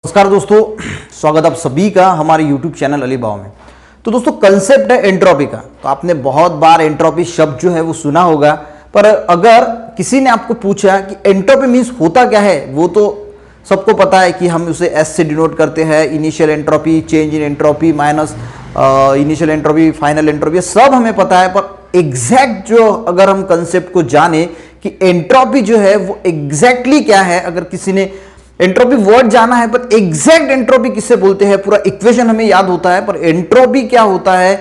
नमस्कार दोस्तों, स्वागत आप सभी का हमारे YouTube चैनल अलीबाव में। तो दोस्तों कंसेप्ट है एंट्रोपी का। तो आपने बहुत बार एंट्रोपी शब्द जो है वो सुना होगा, पर अगर किसी ने आपको पूछा कि एंट्रोपी मीन्स होता क्या है, वो तो सबको पता है कि हम उसे एस से डिनोट करते हैं। Initial entropy, change in entropy, minus initial entropy, final entropy, सब हमें पता है। पर एग्जैक्ट जो अगर हम कंसेप्ट को जाने कि एंट्रोपी जो है वो एग्जैक्टली क्या है, अगर किसी ने एंट्रोपी वर्ड जाना है पर एग्जैक्ट एंट्रोपी किससे बोलते हैं, पूरा इक्वेशन हमें याद होता है पर एंट्रोपी क्या होता है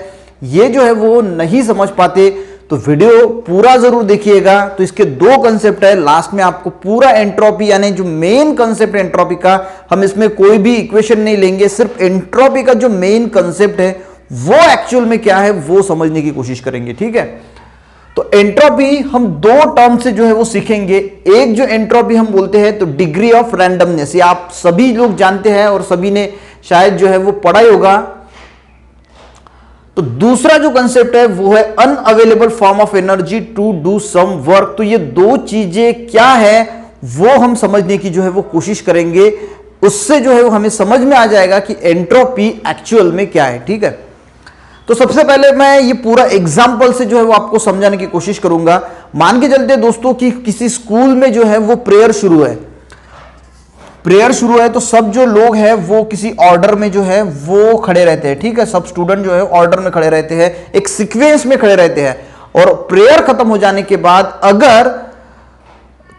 ये जो है वो नहीं समझ पाते, तो वीडियो पूरा जरूर देखिएगा। तो इसके दो कंसेप्ट है, लास्ट में आपको पूरा एंट्रोपी यानी जो मेन कंसेप्ट एंट्रोपी का, हम इसमें कोई भी इक्वेशन नहीं लेंगे, सिर्फ एंट्रोपी का जो मेन कंसेप्ट है वो एक्चुअल में क्या है वो समझने की कोशिश करेंगे। ठीक है, तो एंट्रोपी हम दो टर्म से जो है वो सीखेंगे। एक जो एंट्रोपी हम बोलते हैं तो डिग्री ऑफ रैंडमनेस, ये आप सभी लोग जानते हैं और सभी ने शायद जो है वो पढ़ा ही होगा। तो दूसरा जो कंसेप्ट है वो है unavailable form of energy to do some work. तो ये दो चीजें क्या है वो हम समझने की जो है वो कोशिश करेंगे, उससे जो है वो हमें समझ में आ जाएगा कि एंट्रोपी एक्चुअल में क्या है। ठीक है, तो सबसे पहले मैं ये पूरा एग्जाम्पल से जो है वो आपको समझाने की कोशिश करूंगा। मान के चलते दोस्तों कि किसी स्कूल में जो है वो प्रेयर शुरू है, तो सब जो लोग हैं वो किसी ऑर्डर में जो है वो खड़े रहते हैं। ठीक है, सब स्टूडेंट जो है ऑर्डर में खड़े रहते हैं, एक सीक्वेंस में खड़े रहते हैं। और प्रेयर खत्म हो जाने के बाद अगर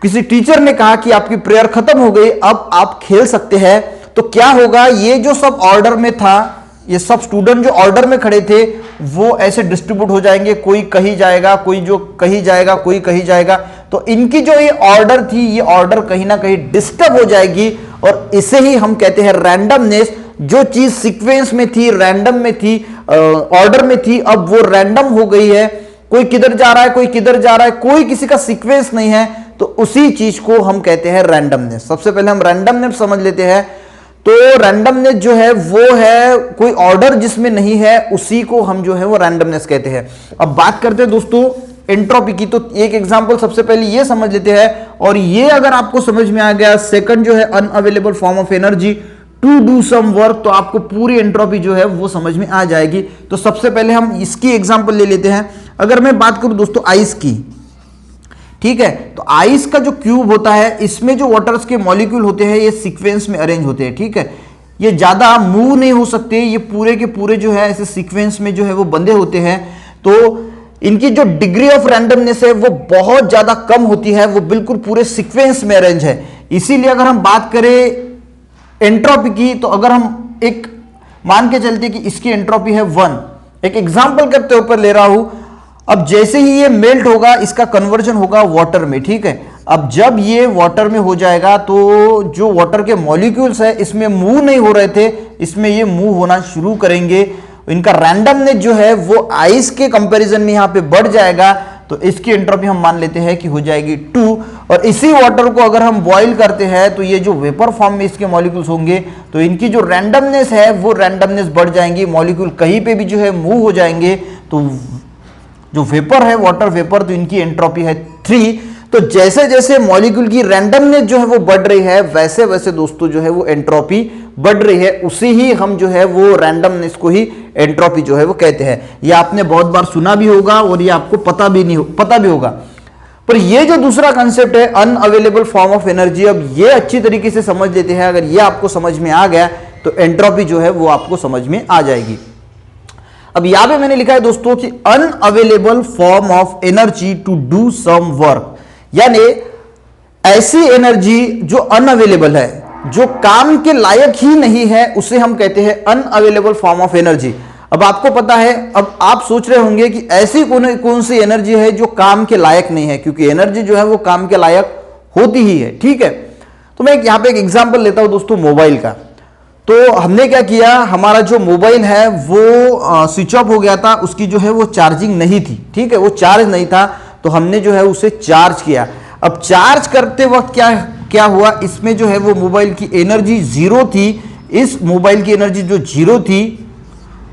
किसी टीचर ने कहा कि आपकी प्रेयर खत्म हो गई, अब आप खेल सकते हैं, तो क्या होगा, ये जो सब ऑर्डर में था, ये सब स्टूडेंट जो ऑर्डर में खड़े थे वो ऐसे डिस्ट्रीब्यूट हो जाएंगे, कोई कहीं जाएगा, कोई जो कहीं जाएगा, कोई कहीं जाएगा। तो इनकी जो ये ऑर्डर थी, ये ऑर्डर कहीं ना कहीं डिस्टर्ब हो जाएगी और इसे ही हम कहते हैं रैंडमनेस। जो चीज सीक्वेंस में थी, रैंडम में थी, ऑर्डर में थी, अब वो रैंडम हो गई है। कोई किधर जा रहा है, कोई किधर जा रहा है, कोई किसी का सीक्वेंस नहीं है, तो उसी चीज को हम कहते हैं रैंडमनेस। सबसे पहले हम रैंडमनेस समझ लेते हैं। तो रैंडमनेस जो है वो है कोई ऑर्डर जिसमें नहीं है, उसी को हम जो है वो रैंडमनेस कहते हैं। अब बात करते हैं दोस्तों एंट्रोपी की, तो एक एग्जांपल सबसे पहले ये समझ लेते हैं, और ये अगर आपको समझ में आ गया, सेकंड जो है unavailable form of energy to do some work, तो आपको पूरी एंट्रोपी जो है वो समझ में आ जाएगी। तो सबसे पहले हम इसकी एग्जांपल ले लेते हैं। अगर मैं बात करूं दोस्तों आइस की, ठीक है, तो आइस का जो क्यूब होता है, इसमें जो वाटर्स के मॉलिक्यूल होते हैं ये सीक्वेंस में अरेंज होते हैं। ठीक है, ये ज्यादा मूव नहीं हो सकते, ये पूरे के पूरे जो है ऐसे सीक्वेंस में जो है वो बंधे होते हैं। तो इनकी जो डिग्री ऑफ रैंडमनेस है वो बहुत ज्यादा कम होती है, वो बिल्कुल पूरे सीक्वेंस में अरेंज है। इसीलिए अगर हम बात करें एंट्रोपी की, तो अगर हम एक मान के चलते कि इसकी एंट्रोपी है 1, एक एग्जाम्पल करते ऊपर ले रहा हूं। अब जैसे ही ये मेल्ट होगा, इसका कन्वर्जन होगा वाटर में। ठीक है, अब जब ये वाटर में हो जाएगा तो जो वाटर के मॉलिक्यूल्स है इसमें मूव नहीं हो रहे थे, इसमें ये मूव होना शुरू करेंगे। इनका रैंडमनेस जो है वो आइस के कंपैरिजन में यहां पे बढ़ जाएगा, तो इसकी एंट्रोपी हम मान लेते हैं कि हो जाएगी 2। और इसी वाटर को अगर हम बॉईल करते हैं तो ये जो वेपर फॉर्म में इसके मॉलिक्यूल्स होंगे, तो इनकी जो रैंडमनेस है वो रैंडमनेस बढ़ जाएंगी, मॉलिक्यूल कहीं पे भी जो है मूव हो जाएंगे। तो जो वेपर है, वाटर वेपर, तो इनकी एंट्रोपी है 3। तो जैसे जैसे मॉलिक्यूल की रैंडमनेस जो है वो बढ़ रही है, वैसे वैसे दोस्तों जो है वो एंट्रोपी बढ़ रही है। उसी ही हम जो है वो रैंडमनेस को ही एंट्रोपी जो है वो कहते हैं। ये आपने बहुत बार सुना भी होगा और ये आपको पता भी होगा। पर ये जो दूसरा कंसेप्ट है अनअवेलेबल फॉर्म ऑफ एनर्जी, अब ये अच्छी तरीके से समझ लेते हैं। अगर ये आपको समझ में आ गया तो एंट्रोपी जो है वो आपको समझ में आ जाएगी। अब यहां पे मैंने लिखा है दोस्तों कि unavailable form of energy to do some work, यानी ऐसी एनर्जी जो अनअवेलेबल है, जो काम के लायक ही नहीं है, उसे हम कहते हैं अनअवेलेबल फॉर्म ऑफ एनर्जी। अब आपको पता है, अब आप सोच रहे होंगे कि ऐसी कौन सी एनर्जी है जो काम के लायक नहीं है, क्योंकि एनर्जी जो है वो काम के लायक होती ही है। ठीक है, तो मैं यहां पे एक एग्जांपल लेता हूं दोस्तों मोबाइल का। तो हमने क्या किया, हमारा जो मोबाइल है वो स्विच ऑफ हो गया था, उसकी जो है वो चार्जिंग नहीं थी। ठीक है, वो चार्ज नहीं था, तो हमने जो है उसे चार्ज किया। अब चार्ज करते वक्त क्या हुआ, इसमें जो है वो मोबाइल की एनर्जी 0 थी। इस मोबाइल की एनर्जी जो 0 थी,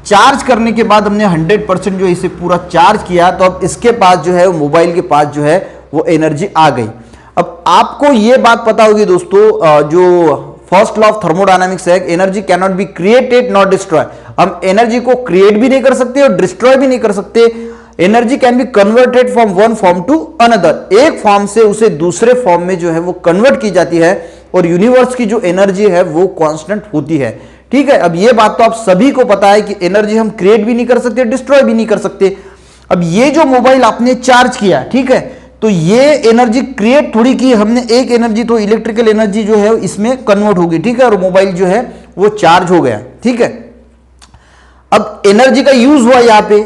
चार्ज करने के बाद हमने 100% जो इसे पूरा चार्ज किया, तो अब इसके पास जो है मोबाइल के पास जो है वो एनर्जी आ गई। अब आपको ये बात पता होगी दोस्तों, जो फर्स्ट लॉ ऑफ थर्मोडायनामिक्स है, energy can not be created not destroy. हम एनर्जी को क्रिएट भी नहीं कर सकते और डिस्ट्रॉय भी नहीं कर सकते। Energy can be converted from one form to another, एक फॉर्म से उसे दूसरे फॉर्म में जो है वो कन्वर्ट की जाती है, और यूनिवर्स की जो एनर्जी है वो कांस्टेंट होती है। ठीक है, अब ये बात तो आप सभी को पता है कि एनर्जी हम क्रिएट भी नहीं कर सकते, डिस्ट्रॉय भी नहीं कर सकते। अब ये जो मोबाइल आपने चार्ज किया, ठीक है, तो ये एनर्जी क्रिएट थोड़ी की हमने, एक एनर्जी तो इलेक्ट्रिकल एनर्जी जो है इसमें कन्वर्ट होगी, ठीक है, और मोबाइल जो है वो चार्ज हो गया। ठीक है, अब एनर्जी का यूज हुआ यहां पे,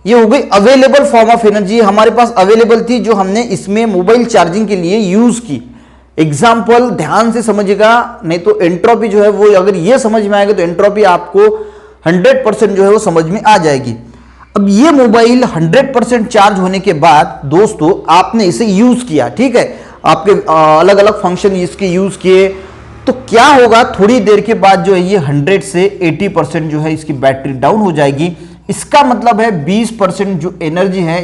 ये हो गई अवेलेबल फॉर्म ऑफ एनर्जी, हमारे पास अवेलेबल थी जो हमने इसमें मोबाइल चार्जिंग के लिए यूज की। एग्जाम्पल ध्यान से समझिएगा, नहीं तो एंट्रोपी जो है वो अगर ये समझ में आएगा तो एंट्रोपी आपको 100% जो है वो समझ में आ जाएगी। अब ये मोबाइल 100% चार्ज होने के बाद दोस्तों आपने इसे यूज किया, ठीक है, आपके अलग अलग फंक्शन इसके यूज किए, तो क्या होगा, थोड़ी देर के बाद जो है ये 100 से 80% जो है इसकी बैटरी डाउन हो जाएगी। इसका मतलब है 20% जो एनर्जी है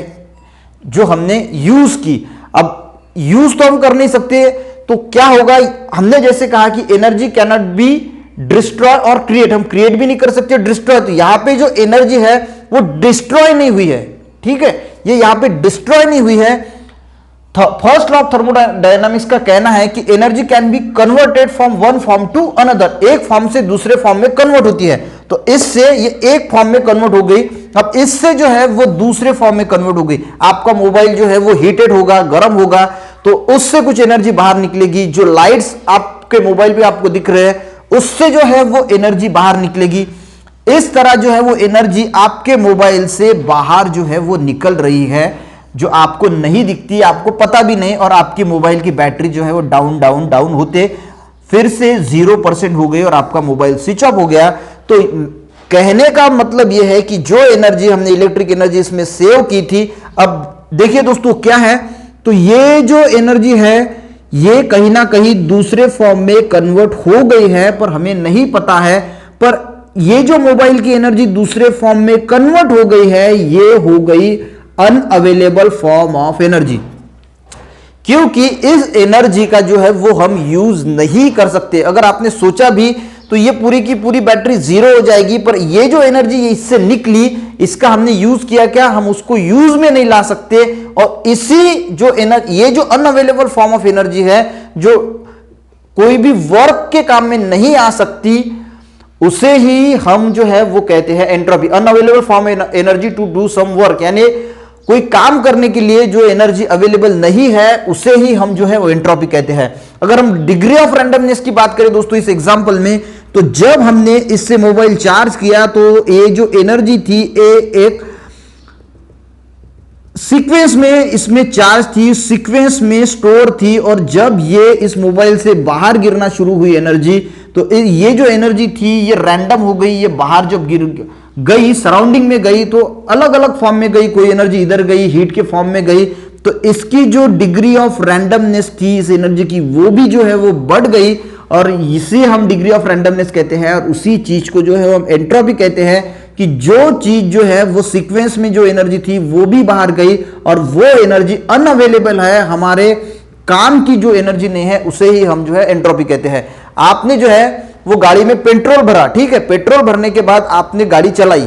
जो हमने यूज की। अब यूज तो हम कर नहीं सकते, तो क्या होगा, हमने जैसे कहा कि energy can not be destroy और क्रिएट, हम क्रिएट भी नहीं कर सकते डिस्ट्रॉय, तो यहां पे जो एनर्जी है वो डिस्ट्रॉय नहीं हुई है। ठीक है, ये यहां पे डिस्ट्रॉय नहीं हुई है। फर्स्ट लॉ ऑफ थर्मोडायनामिक्स का कहना है कि energy can be converted from one form to another, एक फॉर्म से दूसरे फॉर्म में कन्वर्ट होती है। तो इससे ये एक फॉर्म में कन्वर्ट हो गई, अब इससे जो है वो दूसरे फॉर्म में कन्वर्ट हो गई। आपका मोबाइल जो है वो हीटेड होगा, गर्म होगा, तो उससे कुछ एनर्जी बाहर निकलेगी। जो लाइट्स आपके मोबाइल पे आपको दिख रहे हैं उससे जो है वो एनर्जी बाहर निकलेगी। इस तरह जो है वो एनर्जी आपके मोबाइल से बाहर जो है वो निकल रही है, जो आपको नहीं दिखती, आपको पता भी नहीं, और आपकी मोबाइल की बैटरी जो है वो डाउन डाउन डाउन होते फिर से 0% हो गई और आपका मोबाइल स्विच ऑफ हो गया। तो कहने का मतलब यह है कि जो एनर्जी हमने इलेक्ट्रिक एनर्जी इसमें सेव की थी, अब देखिए दोस्तों क्या है, तो ये जो एनर्जी है ये कहीं ना कहीं दूसरे फॉर्म में कन्वर्ट हो गई है, पर हमें नहीं पता है। पर ये जो मोबाइल की एनर्जी दूसरे फॉर्म में कन्वर्ट हो गई है, ये हो गई अनअवेलेबल फॉर्म ऑफ एनर्जी, क्योंकि इस एनर्जी का जो है वो हम यूज नहीं कर सकते। अगर आपने सोचा भी तो ये पूरी की पूरी बैटरी 0 हो जाएगी, पर ये जो एनर्जी इससे निकली इसका हमने यूज किया क्या, हम उसको यूज में नहीं ला सकते। और इसी जो ये जो अनअवेलेबल फॉर्म ऑफ एनर्जी है, जो कोई भी वर्क के काम में नहीं आ सकती, उसे ही हम जो है वो कहते हैं entropy, unavailable form energy to do some work, यानी कोई काम करने के लिए जो एनर्जी अवेलेबल नहीं है उसे ही हम जो है वो एंट्रोपी कहते हैं। अगर हम डिग्री ऑफ रैंडमनेस की बात करें दोस्तों इस एग्जांपल में, तो जब हमने इससे मोबाइल चार्ज किया तो ये जो एनर्जी थी ये एक सीक्वेंस में इसमें चार्ज थी, सीक्वेंस में स्टोर थी, और जब ये इस मोबाइल से बाहर गिरना शुरू हुई एनर्जी, तो ये जो एनर्जी थी ये रैंडम हो गई। ये बाहर जब गिर गई, सराउंडिंग में गई, तो अलग अलग फॉर्म में गई, कोई एनर्जी इधर गई, हीट के फॉर्म में गई, तो इसकी जो डिग्री ऑफ रैंडमनेस थी इस एनर्जी की वो भी जो है वो बढ़ गई, और इसे हम डिग्री ऑफ रैंडमनेस कहते हैं। और उसी चीज को जो है हम एंट्रोपी कहते हैं, कि जो चीज जो है वो सीक्वेंस में जो एनर्जी थी वो भी बाहर गई, और वो एनर्जी अनअवेलेबल है, हमारे काम की जो एनर्जी नहीं है उसे ही हम जो है एंट्रोपी कहते हैं। आपने जो है वो गाड़ी में पेट्रोल भरा, ठीक है, पेट्रोल भरने के बाद आपने गाड़ी चलाई,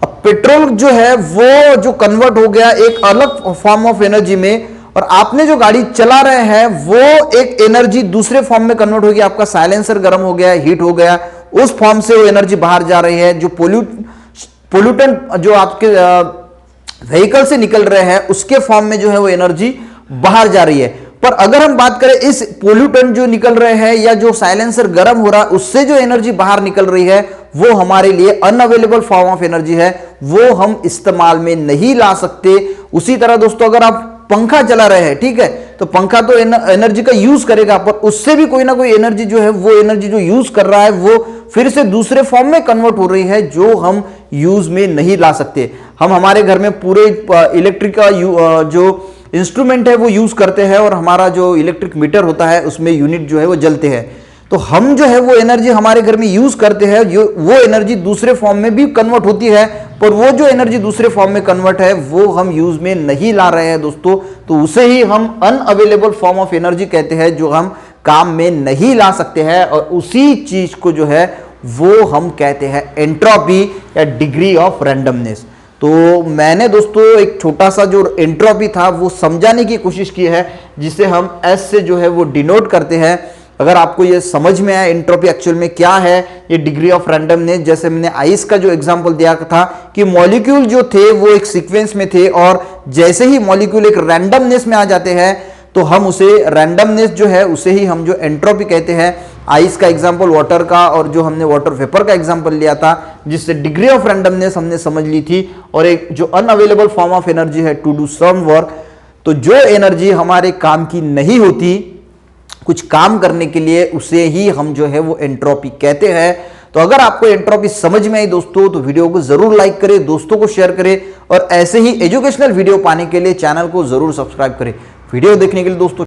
अब पेट्रोल जो है वो जो कन्वर्ट हो गया एक अलग फॉर्म ऑफ एनर्जी में, और आपने जो गाड़ी चला रहे हैं वो एक एनर्जी दूसरे फॉर्म में कन्वर्ट हो गया, आपका साइलेंसर गर्म हो गया, हीट हो गया, उस फॉर्म से वो एनर्जी बाहर जा रही है। जो पोल्यूटेंट जो आपके व्हीकल से निकल रहे हैं उसके फॉर्म में जो है वो एनर्जी बाहर जा रही है। पर अगर हम बात करें इस पोल्यूटेंट जो निकल रहे हैं या जो साइलेंसर गर्म हो रहा है उससे जो एनर्जी बाहर निकल रही है वो हमारे लिए अनअवेलेबल फॉर्म ऑफ एनर्जी है, वो हम इस्तेमाल में नहीं ला सकते। उसी तरह दोस्तों अगर आप पंखा चला रहे हैं, ठीक है, तो पंखा तो एनर्जी का यूज करेगा, पर उससे भी कोई ना कोई एनर्जी जो है वो एनर्जी जो यूज कर रहा है वो फिर से दूसरे फॉर्म में कन्वर्ट हो रही है, जो हम यूज में नहीं ला सकते। हम हमारे घर में पूरे इलेक्ट्रिक का जो इंस्ट्रूमेंट है वो यूज करते हैं, और हमारा जो इलेक्ट्रिक मीटर होता है उसमें यूनिट जो है वो जलते हैं, तो हम जो है वो एनर्जी हमारे घर में यूज करते हैं, वो एनर्जी दूसरे फॉर्म में भी कन्वर्ट होती है, पर वो जो एनर्जी दूसरे फॉर्म में कन्वर्ट है वो हम यूज में नहीं ला रहे हैं दोस्तों, तो उसे ही हम अनअवेलेबल फॉर्म ऑफ एनर्जी कहते हैं, जो हम काम में नहीं ला सकते हैं, और उसी चीज को जो है वो हम कहते हैं एंट्रोपी या डिग्री ऑफ रैंडमनेस। तो मैंने दोस्तों एक छोटा सा जो एंट्रोपी था वो समझाने की कोशिश की है, जिसे हम एस से जो है वो डिनोट करते हैं। अगर आपको ये समझ में आया एंट्रोपी एक्चुअल में क्या है, ये डिग्री ऑफ रैंडमनेस, जैसे मैंने आइस का जो एग्जांपल दिया था कि मॉलिक्यूल जो थे वो एक सीक्वेंस में थे, और जैसे ही मॉलिक्यूल एक रैंडमनेस में आ जाते हैं तो हम उसे रैंडमनेस जो है उसे ही हम जो एंट्रोपी कहते हैं। आइस का एग्जांपल वाटर का, और जो हमने वाटर वेपर का एग्जांपल लिया था जिससे डिग्री ऑफ रैंडमनेस हमने समझ ली थी, और एक जो अनअवेलेबल फॉर्म ऑफ एनर्जी है टू डू सम वर्क, तो जो एनर्जी हमारे काम की नहीं होती कुछ काम करने के लिए, उसे ही हम जो है वो एंट्रोपी कहते हैं। तो अगर आपको एंट्रोपी समझ में आई दोस्तों तो वीडियो को जरूर लाइक करें, दोस्तों को शेयर करें, और ऐसे ही एजुकेशनल वीडियो पाने के लिए चैनल को जरूर सब्सक्राइब करें। वीडियो देखने के लिए दोस्तों